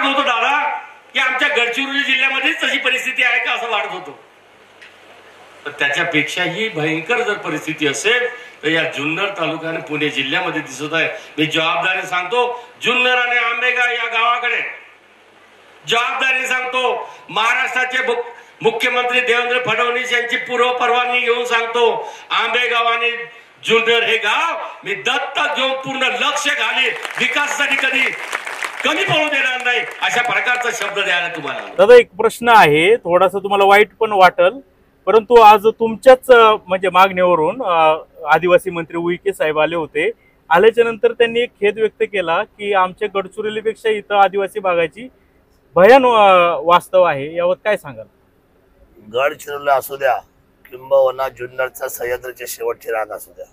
होतो दादा की आमच्या गडचिरोली जिल्ह्यामध्येच तशी परिस्थिती आहे का असं वाटत होतो. तर त्याच्यापेक्षाही भयंकर जर परिस्थिती असेल तर या जुन्नर तालुका आणि पुणे जिल्ह्यामध्ये दिसत आहे. मी जबाबदारीने सांगतो, जुन्नर आणि आंबेगाव या गावाकडे जबाबदारीने सांगतो, महाराष्ट्राचे मुख्यमंत्री देवेंद्र फडणवीस यांची पूर्व परवानगी घेऊन सांगतो, आंबेगाव आणि जुन्नर हे गाव मी दत्तक घेऊन पूर्ण लक्ष घालीन, विकासासाठी कधी कमी पडू देणार नाही, अशा प्रकारचा शब्द द्यायला तुम्हाला. दादा एक प्रश्न आहे, थोडासा तुम्हाला वाईट पण वाटेल, परंतु आज तुमच्याच म्हणजे मागणीवरून आदिवासी मंत्री उईके साहेब आले होते. आल्याच्या नंतर त्यांनी एक खेद व्यक्त केला की आमच्या गडचिरोलीपेक्षा इथं आदिवासी भागाची भयान वास्तव आहे. यावर काय सांगाल? गडचिरोली असू द्या किंबहुना जुन्नरचा सह्याद्रीचे शेवटचे रान असू द्या,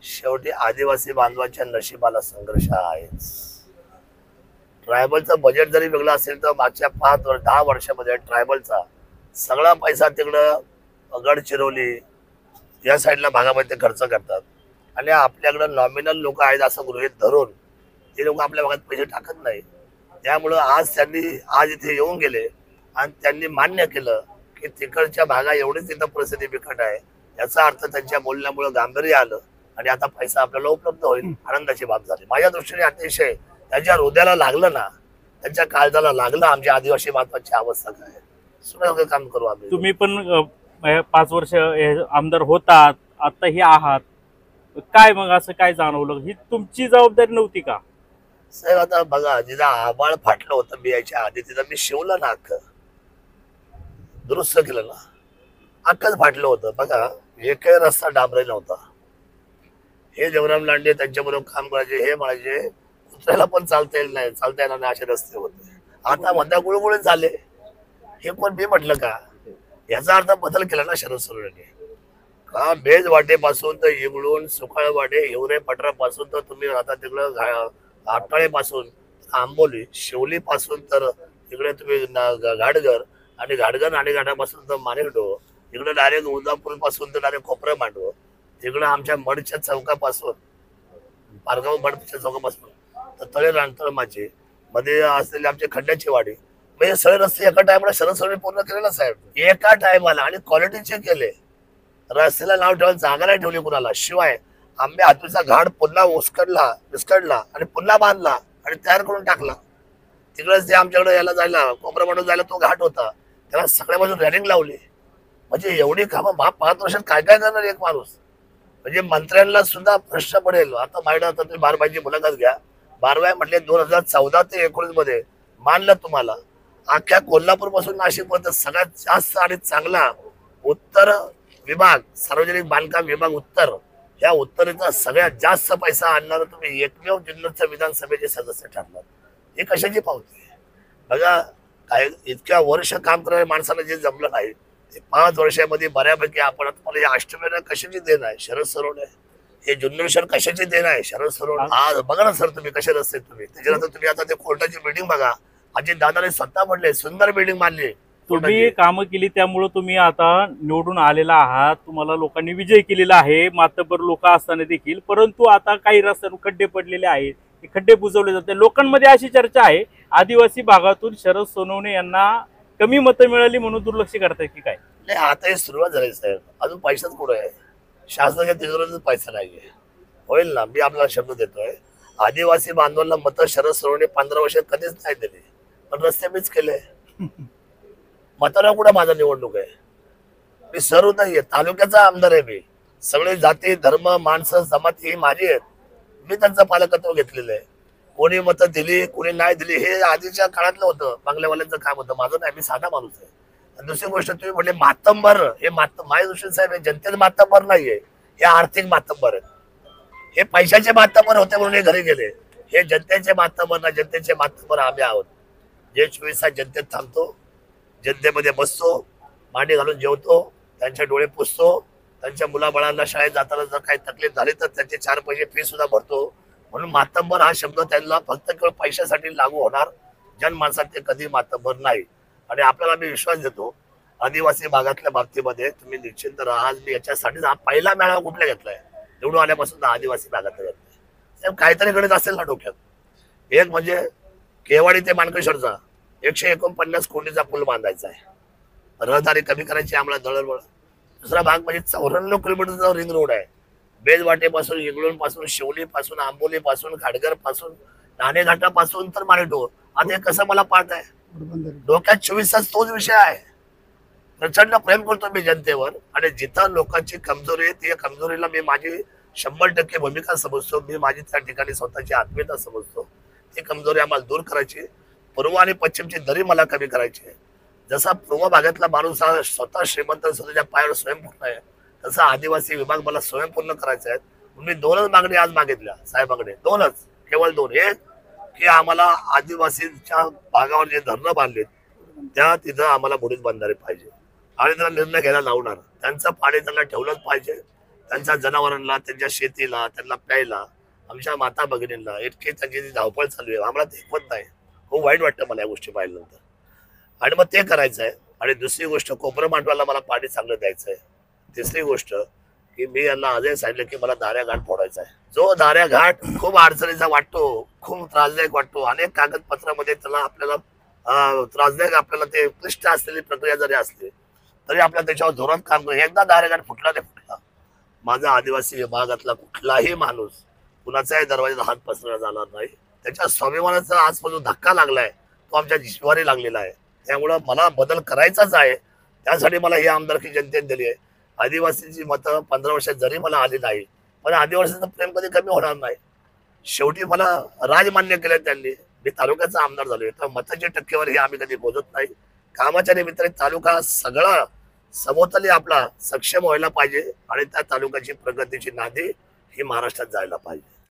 शेवटी आदिवासी बांधवांच्या नशिबाला संघर्ष आहेच. ट्रायबलचं बजेट जरी वेगळं असेल तर मागच्या 10 वर्षामध्ये ट्रायबलचा सगळा पैसा तिकडं गडचिरोली या साईडला भागामध्ये खर्च करतात आणि आपल्याकडे नॉमिनल लोक आहेत असं गृहीत धरून ते लोक आपल्या भागात पैसे टाकत नाही. त्यामुळं आज इथे येऊन गेले आणि त्यांनी मान्य केलं की तिकडच्या भागा एवढीच तिथं परिस्थिती बिकट आहे. याचा अर्थ त्यांच्या बोलण्यामुळे गांभीर्य आलं आणि आता पैसा आपल्याला उपलब्ध होईल, आनंदाची बाब झाली. माझ्या दृष्टीने अतिशय त्यांच्या हृदयाला लागलं ना, त्यांच्या काळजाला लागलं आमच्या आदिवासी बांधवांची अवस्था काय, सुद्धा काम करू आम्ही. तुम्ही पण 5 वर्ष आमदार होतात, आता हे आहात, काय मग असं काय जाणवलं? ही तुमची जबाबदारी नव्हती का साहेब? आता बघा, जिथं आबाळ फाटलं होतं बियाच्या आधी तिथं मी शिवलं ना, अख्खं दुरुस्त केलं ना, अख्खंच फाटलं होतं. बघा, एकही रस्ता डांबरे नव्हता. हे देवराम लांडे त्यांच्याबरोबर काम करायचे, हे म्हणायचे कुत्र्याला पण चालता येणार नाही असे रस्ते होते. आता मध्या गुळगुळीत झाले. हे कोण मी म्हटलं का? याचा अर्थ बदल केला ना शरद सोनवणे का? बेज वाटेपासून तर इगळून सुकाळवाडे हिवरे पठारापासून तर तुम्ही आता तिकडं आपटाळेपासून आंबोली, शिवली पासून तर तिकडे तुम्ही घाटघर आणि घाटापासून तर माणिकडो, तिकडे डायरेक्ट उदापूर पासून तर डायरेक्ट कोपरा मांडव, तिकडं आमच्या मडच्या चौकापासून पारगाव मडच्या चौकापासून तर तळे रानतळमाचे मध्ये असलेले आमचे खड्ड्याची वाडी, म्हणजे सगळे रस्ते एका टायमाला शरद सोनवणे पूर्ण केले ना साहेब, एका टायमाला, आणि क्वालिटीचे केले. रस्त्याला नाव ठेवायला जागा नाही ठेवली कुणाला. शिवाय आंबे हातूचा घाट पुन्हा विस्कडला आणि पुन्हा बांधला आणि तयार करून टाकला. तिकडेच ते आमच्याकडे यायला जायला कोपरा मांडून जायला तो घाट होता, त्याला सगळ्या बाजून रॅलिंग लावली. म्हणजे एवढी कामं 5 वर्षात काय काय करणार एक माणूस? म्हणजे मंत्र्यांना सुद्धा प्रश्न पडेल. आता माझ्या आता तुम्ही बारबाईची मुलाखत घ्या. बारबाई म्हटले 2014 ते 19 मध्ये मानलं तुम्हाला अख्ख्या कोल्हापूर पासून नाशिक पर्यंत सगळ्यात जास्त आणि चांगला उत्तर विभाग, सार्वजनिक बांधकाम विभाग उत्तर, या उत्तरेचा सगळ्यात जास्त पैसा आणणार तुम्ही एकमेव जुन्नरच्या विधानसभेचे सदस्य ठरणार. हे कशाची पावती? बघा, काय इतक्या वर्ष काम करणाऱ्या माणसाला जे जमलं नाही ते 5 वर्षामध्ये बऱ्यापैकी आपण तुम्हाला या अष्टमेला कशाची देण आहे? शरद सोनवणे. हे जुन्नर शहर कशाची देण आहे? शरद सोनवणे. आज बघा ना सर, तुम्ही कसे रस्ते, तुम्ही त्याच्यानंतर तुम्ही आता ते कोर्टाची बिल्डिंग बघा, अजित दादाने स्वतः म्हटले सुंदर बिल्डिंग बांधली. तुम्ही कामं केली त्यामुळे तुम्ही आता निवडून आलेला आहात, तुम्हाला लोकांनी विजय केलेला आहे, मातबर लोक असताना देखील. परंतु आता काही रस्त्यांवर खड्डे पडलेले आहेत, हे खड्डे बुजवले जाते. लोकांमध्ये अशी चर्चा आहे आदिवासी भागातून शरद सोनवणे यांना कमी मतं मिळाली म्हणून दुर्लक्ष करताय की काय? नाही, आता हे सुरुवात झाली साहेब, अजून पैसाच कुठे आहे? शासनाच्या तिजोरीतच पैसा नाहीये. होईल ना, मी आपल्याला शब्द देतोय. आदिवासी बांधवांना मतं शरद सोनवणे 15 वर्षात कधीच नाही दिली, पण रस्ते मीच केले. मताला कुठे माझा निवडणूक आहे? मी सर्व नाहीये, तालुक्याचा आमदार आहे. मी सगळे जाती धर्म माणसं जमाती ही माझी आहेत. मी त्यांचं पालकत्व घेतलेलं आहे. कोणी मतं दिली कोणी नाही दिली हे आधीच्या काळातलं होतं, बांगल्यावाल्यांचं काम होतं, माझं नाही. मी साधा माणूस आहे. दुसरी गोष्ट तुम्ही म्हणले मातंबर, हे माझ्या दृष्टीने साहेब हे जनतेचे मातंबर नाहीये, हे आर्थिक मातंबर आहेत. हे पैशाचे मातंबर होते म्हणून हे घरी गेले. हे जनतेचे मातंबर ना, जनतेचे मातंबर आम्ही आहोत. जे 24 तास जनतेत थांबतो, जनतेमध्ये बसतो, मांडी घालून जेवतो, त्यांचे डोळे पुसतो, त्यांच्या मुलाबाळांना शाळेत जाताना जर काही तकलीफ झाली तर त्यांचे 4 पैसे फी सुद्धा भरतो. म्हणून मातंबर हा शब्द त्यांना फक्त केवळ पैशासाठी लागू होणार, जनमानसात ते कधी मातंबर नाही. आणि आपल्याला मी विश्वास देतो आदिवासी भागातल्या बाबतीमध्ये तुम्ही निश्चिंत राहा. आज मी याच्यासाठीच हा पहिला मेळावा कुठला घेतलाय निवडून आल्यापासून आदिवासी भागात घेतलाय. काहीतरी गणित असेल ना डोक्यात. एक म्हणजे केवाडी ते मानकेश्वरचा 149 कोटीचा पूल बांधायचा आहे. रहदारी कमी करायची आम्हाला दळणवळण. दुसरा भाग म्हणजे 94 किलोमीटरचा रिंग रोड आहे. बेलवाटेपासून, इंगळूण पासून, शिवली पासून, आंबोली पासून, खाडगर पासून, नाणेघाटापासून तर मारेटो. आता हे कसं मला पाहत आहे, डोक्यात 24 तास तोच विषय आहे. प्रचंड प्रेम करतो मी जनतेवर आणि जिथं लोकांची कमजोरी आहे त्या कमजोरीला मी माझी 100% भूमिका समजतो. मी माझी त्या ठिकाणी स्वतःची आत्मीयता समजतो. ती कमजोरी आम्हाला दूर करायची, पूर्व आणि पश्चिमची दरी मला कमी करायची आहे. जसा पूर्व भागातला माणूस हा स्वतः श्रीमंत स्वतःच्या पायावर स्वयंपूर्ण आहे, तसा आदिवासी विभाग मला स्वयंपूर्ण करायचा आहे. मी 2च मागणी आज मागितल्या साहेबांकडे, 2च, केवळ 2. एक की आम्हाला आदिवासीच्या भागावर जे धरणं बांधलेत त्या तिथं आम्हाला बुडीत बंधारे पाहिजे आणि त्याला निर्णय घ्यायला लावणार. त्यांचं पाणी त्यांना ठेवलंच पाहिजे. त्यांच्या जनावरांना, त्यांच्या शेतीला, त्यांना प्यायला, आमच्या माता भगिनींना इतकी त्यांची जी धावपळ चालू आहे आम्हाला ते ऐकवत नाही. खूप वाईट वाटतं मला या गोष्टी पाहिल्यानंतर. आणि मग ते करायचं आहे. आणि दुसरी गोष्ट, कोपरं मांडवाला मला पाणी चांगलं द्यायचं आहे. तिसरी गोष्ट की मी यांना आजही सांगितलं की मला दाऱ्या घाट फोडायचा आहे. जो दाऱ्या घाट खूप अडचणीचा वाटतो, खूप त्रासदायक वाटतो, अनेक कागदपत्रामध्ये त्याला आपल्याला त्रासदायक, आपल्याला ते क्लिष्ट असलेली प्रक्रिया जरी असली तरी आपल्याला त्याच्यावर धोरण काम करू. एकदा दाऱ्या घाट फुटला नाही फुटला. माझा आदिवासी विभागातला कुठलाही माणूस कुणाचाही दरवाजाला हात पसरला जाणार नाही. त्याच्या स्वाभिमानाचा आजपासून धक्का लागलाय, तो आमच्या जिव्हारी लागलेला आहे. त्यामुळं मला बदल करायचाच आहे. त्यासाठी मला ही आमदारकी जनतेने दिली आहे. आदिवासींची मतं 15 वर्षात जरी मला आली नाही, पण आदिवासीचं प्रेम कधी कमी होणार नाही. शेवटी मला राजमान्य केलं त्यांनी. मी तालुक्याचा आमदार झालोय, तर मताची टक्केवारी हे आम्ही कधी मोजत नाही. कामाच्या निमित्ताने तालुका सगळा समोतली आपला सक्षम व्हायला पाहिजे आणि त्या तालुक्याची प्रगतीची नादी ही महाराष्ट्रात जायला पाहिजे.